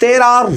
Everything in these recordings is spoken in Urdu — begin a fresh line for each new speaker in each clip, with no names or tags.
13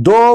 2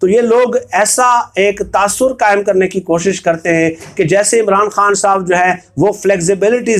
تو یہ لوگ ایسا ایک تاثر قائم کرنے کی کوشش کرتے ہیں کہ جیسے عمران خان صاحب جو ہے وہ فلیکسیبلٹی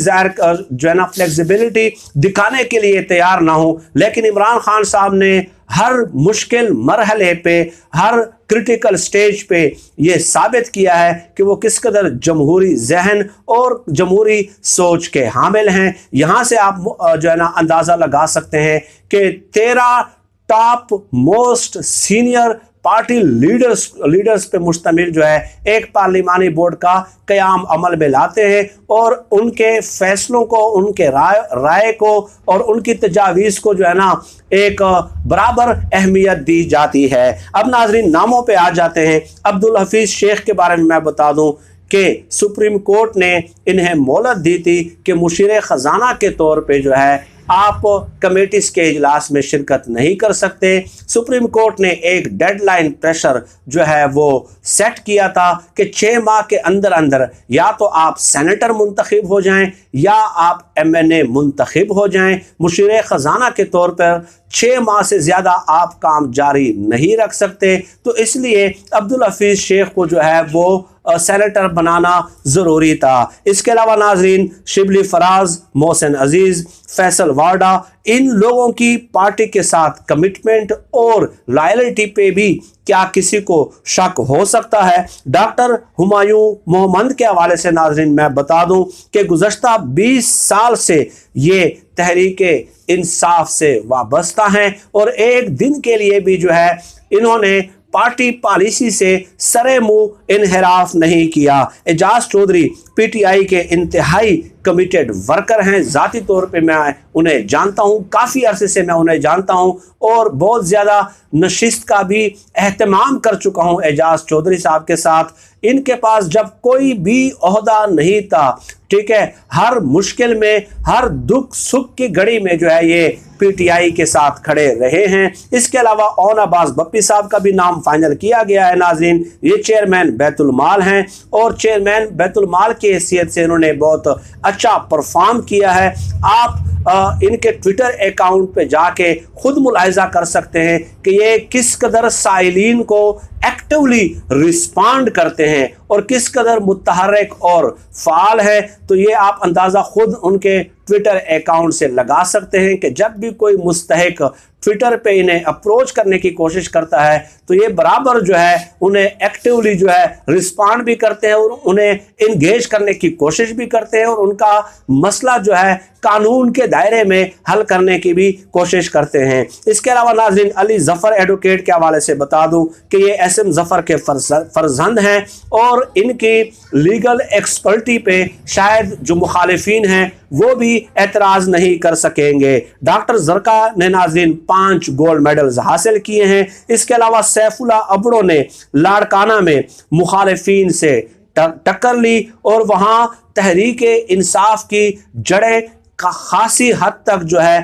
جو ہے نا فلیکسیبلٹی دکھانے کے لیے تیار نہ ہوں، لیکن عمران خان صاحب نے ہر مشکل مرحلے پہ، ہر کرٹیکل سٹیج پہ یہ ثابت کیا ہے کہ وہ کس قدر جمہوری ذہن اور جمہوری سوچ کے حامل ہیں۔ یہاں سے آپ جو ہے نا اندازہ لگا سکتے ہیں کہ 13 top most senior party leaders پہ مشتمل جو ہے ایک پارلیمانی بورڈ کا قیام عمل میں لاتے ہیں، اور ان کے فیصلوں کو، ان کے رائے کو اور ان کی تجاویز کو جو ہے نا ایک برابر اہمیت دی جاتی ہے۔ اب ناظرین ناموں پہ آ جاتے ہیں۔ عبدالحفیظ شیخ کے بارے میں میں بتا دوں کہ سپریم کورٹ نے انہیں مہلت دی تھی کہ مشیر خزانہ کے طور پہ جو ہے آپ کمیٹیز کے اجلاس میں شرکت نہیں کر سکتے۔ سپریم کورٹ نے ایک ڈیڈ لائن پریشر جو ہے وہ سیٹ کیا تھا کہ 6 ماہ کے اندر اندر یا تو آپ سینیٹر منتخب ہو جائیں یا آپ ایم این اے منتخب ہو جائیں۔ مشیر خزانہ کے طور پر 6 ماہ سے زیادہ آپ کام جاری نہیں رکھ سکتے، تو اس لیے عبدالحفیظ شیخ کو جو ہے وہ سینیٹر بنانا ضروری تھا۔ اس کے علاوہ ناظرین شبلی فراز، محسن عزیز، فیصل وارڈا، ان لوگوں کی پارٹی کے ساتھ کمٹمنٹ اور لائلٹی پہ بھی کیا کسی کو شک ہو سکتا ہے؟ ڈاکٹر ہمایوں محمد کے حوالے سے ناظرین میں بتا دوں کہ گزشتہ 20 سال سے یہ تحریک انصاف سے وابستہ ہیں، اور ایک دن کے لیے بھی جو ہے انہوں نے پارٹی پالیسی سے سرے منہ انحراف نہیں کیا۔ اعجاز چودھری پی ٹی آئی کے انتہائی کمیٹڈ ورکر ہیں، ذاتی طور پہ میں انہیں جانتا ہوں، کافی عرصے سے میں انہیں جانتا ہوں، اور بہت زیادہ نشست کا بھی اہتمام کر چکا ہوں اعجاز چودھری صاحب کے ساتھ۔ ان کے پاس جب کوئی بھی عہدہ نہیں تھا، ٹھیک ہے، ہر مشکل میں، ہر دکھ سکھ کی گھڑی میں جو ہے یہ پی ٹی آئی کے ساتھ کھڑے رہے ہیں۔ اس کے علاوہ اون عباس بپی صاحب کا بھی نام فائنل کیا گیا ہے ناظرین، یہ چیئرمین بیت المال ہیں، اور چیئرمین بیت المال کی حیثیت سے انہوں نے بہت اچھا پرفارم کیا ہے۔ آپ ان کے ٹویٹر اکاؤنٹ پہ جا کے خود ملاحظہ کر سکتے ہیں کہ یہ کس قدر سائلین کو ایکٹیولی رسپانڈ کرتے ہیں اور کس قدر متحرک اور فعال ہے۔ تو یہ آپ اندازہ خود ان کے ٹویٹر اکاؤنٹ سے لگا سکتے ہیں کہ جب بھی کوئی مستحق ٹویٹر پہ انہیں اپروچ کرنے کی کوشش کرتا ہے تو یہ برابر جو ہے انہیں ایکٹیولی جو ہے رسپانڈ بھی کرتے ہیں اور انہیں انگیج کرنے کی کوشش بھی کرتے ہیں، اور ان کا مسئلہ جو ہے قانون کے دائرے میں حل کرنے کی بھی کوشش کرتے ہیں۔ اس کے علاوہ ناظرین علی ظفر ایڈوکیٹ کے حوالے سے بتا دوں کہ یہ ایس ایم ظفر کے فرزند ہیں، اور ان کی لیگل ایکسپرٹی پہ شاید جو مخالفین ہیں وہ بھی اعتراض نہیں کر سکیں گے۔ ڈاکٹر زرکا نے ناظرین 5 گولڈ میڈلز حاصل کیے ہیں۔ اس کے علاوہ سیف اللہ ابڑو نے لاڑکانہ میں مخالفین سے ٹکر لی اور وہاں تحریک انصاف کی جڑیں خاصی حد تک جو ہے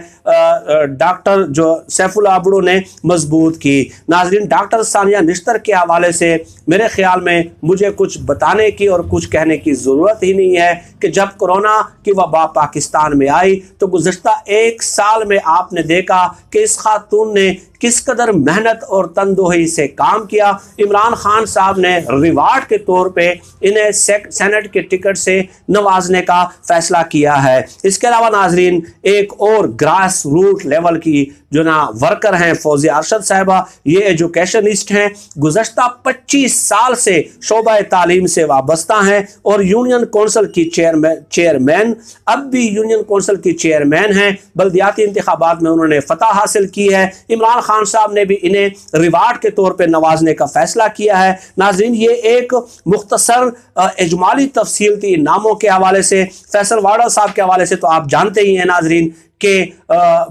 ڈاکٹر جو سیف اللہ ابڑو نے مضبوط کی۔ ناظرین ڈاکٹر ثانیہ نشتر کے حوالے سے میرے خیال میں مجھے کچھ بتانے کی اور کچھ کہنے کی ضرورت ہی نہیں ہے کہ جب کورونا کی وبا پاکستان میں آئی تو گزشتہ 1 سال میں آپ نے دیکھا کہ اس خاتون نے کس قدر محنت اور تندوہی سے کام کیا۔ عمران خان صاحب نے ریوارڈ کے طور پہ انہیں سینٹ کے ٹکٹ سے نوازنے کا فیصلہ کیا ہے۔ اس کے علاوہ ناظرین ایک اور گراس روٹ لیول کی جو نا ورکر ہیں فوزیہ ارشد صاحبہ، یہ ایجوکیشنسٹ ہیں، گزشتہ 25 سال سے شعبہ تعلیم سے وابستہ ہیں اور یونین کونسل کی چیئرمین اب بھی یونین کونسل کی چیئرمین ہیں۔ بلدیاتی انتخابات میں انہوں نے فتح حاصل کی ہے۔ عمران خان صاحب نے بھی انہیں ریوارڈ کے طور پہ نوازنے کا فیصلہ کیا ہے۔ ناظرین یہ ایک مختصر اجمالی تفصیل تھی ناموں کے حوالے سے۔ فیصل وارڈا صاحب کے حوالے سے تو آپ جانتے ہی ہیں ناظرین کہ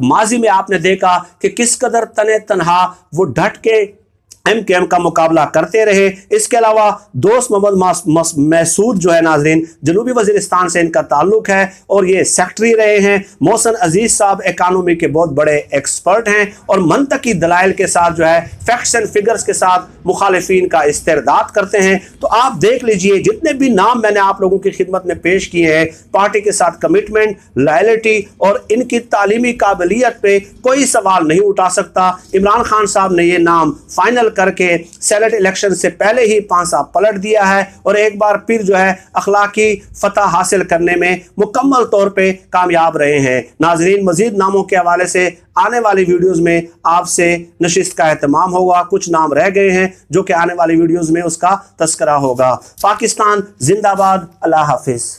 ماضی میں آپ نے دیکھا کہ کس قدر تنے تنہا وہ ڈٹ کے ایم کے ایم کا مقابلہ کرتے رہے۔ اس کے علاوہ دوست محمد محسود جو ہے ناظرین جنوبی وزیرستان سے ان کا تعلق ہے اور یہ سیکٹری رہے ہیں۔ محسن عزیز صاحب اکانومی کے بہت بڑے ایکسپرٹ ہیں اور منطقی دلائل کے ساتھ جو ہے فیکٹس اینڈ فگرز کے ساتھ مخالفین کا استرداد کرتے ہیں۔ تو آپ دیکھ لیجئے جتنے بھی نام میں نے آپ لوگوں کی خدمت میں پیش کیے ہیں، پارٹی کے ساتھ کمٹمنٹ، لائلٹی اور ان کی تعلیمی قابلیت پہ کوئی سوال نہیں اٹھا سکتا۔ عمران خان صاحب نے یہ نام فائنل کر کے سینٹ الیکشن سے پہلے ہی پانسا پلٹ دیا ہے اور ایک بار پھر جو ہے اخلاقی فتح حاصل کرنے میں مکمل طور پہ کامیاب رہے ہیں۔ ناظرین، مزید ناموں کے حوالے سے آنے والی ویڈیوز میں آپ سے نشست کا اہتمام ہوگا۔ کچھ نام رہ گئے ہیں جو کہ آنے والی ویڈیوز میں اس کا تذکرہ ہوگا۔ پاکستان زندہ باد، اللہ حافظ۔